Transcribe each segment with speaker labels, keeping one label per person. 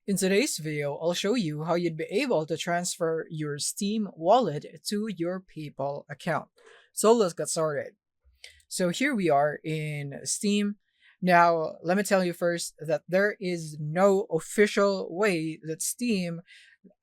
Speaker 1: In today's video, I'll show you how you'd be able to transfer your Steam wallet to your PayPal account. So let's get started. So here we are in Steam. Now, let me tell you first that there is no official way that Steam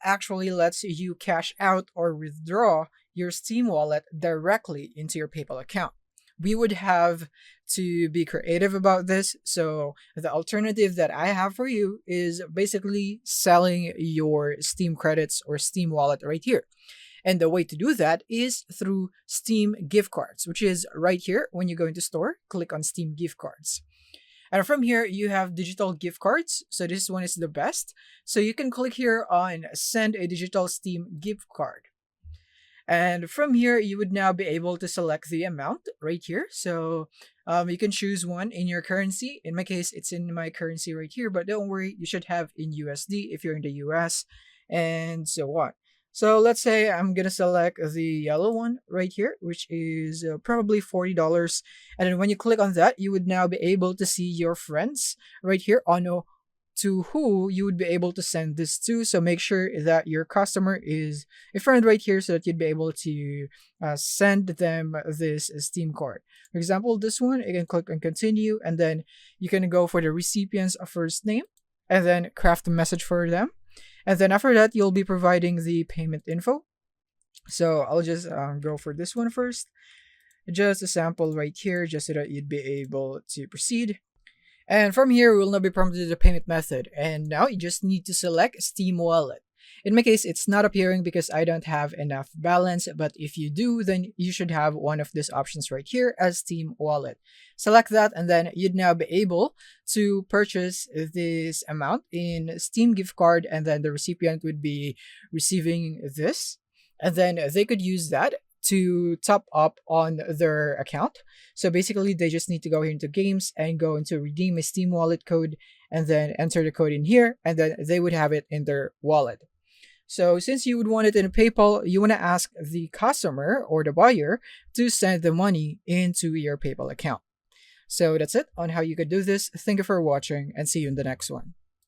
Speaker 1: actually lets you cash out or withdraw your Steam wallet directly into your PayPal account. We would have to be creative about this. So, the alternative that I have for you is basically selling your Steam credits or Steam wallet right here. And the way to do that is through Steam gift cards, which is right here. When you go into store, click on Steam gift cards. And from here, you have digital gift cards. So this one is the best. So you can click here on send a digital Steam gift card. And from here, you would now be able to select the amount right here. So you can choose one in your currency. In my case, it's in my currency right here, but don't worry, you should have in USD if you're in the US and so on. So let's say I'm gonna select the yellow one right here, which is probably $40. And then when you click on that, you would now be able to see your friends right here on to who you would be able to send this to. So make sure that your customer is a friend right here so that you'd be able to send them this Steam card. For example, this one, you can click on continue and then you can go for the recipient's first name and then craft a message for them. And then after that, you'll be providing the payment info. So I'll just go for this one first. Just a sample right here, just so that you'd be able to proceed. And from here, we'll now be prompted the payment method. And now you just need to select Steam Wallet. In my case, it's not appearing because I don't have enough balance, but if you do, then you should have one of these options right here as Steam Wallet. Select that, and then you'd now be able to purchase this amount in Steam gift card, and then the recipient would be receiving this. And then they could use that to top up on their account. So basically, they just need to go here into games and go into redeem a Steam wallet code and then enter the code in here, and then they would have it in their wallet. So since you would want it in PayPal, you want to ask the customer or the buyer to send the money into your PayPal account. So that's it on how you could do this. Thank you for watching and see you in the next one.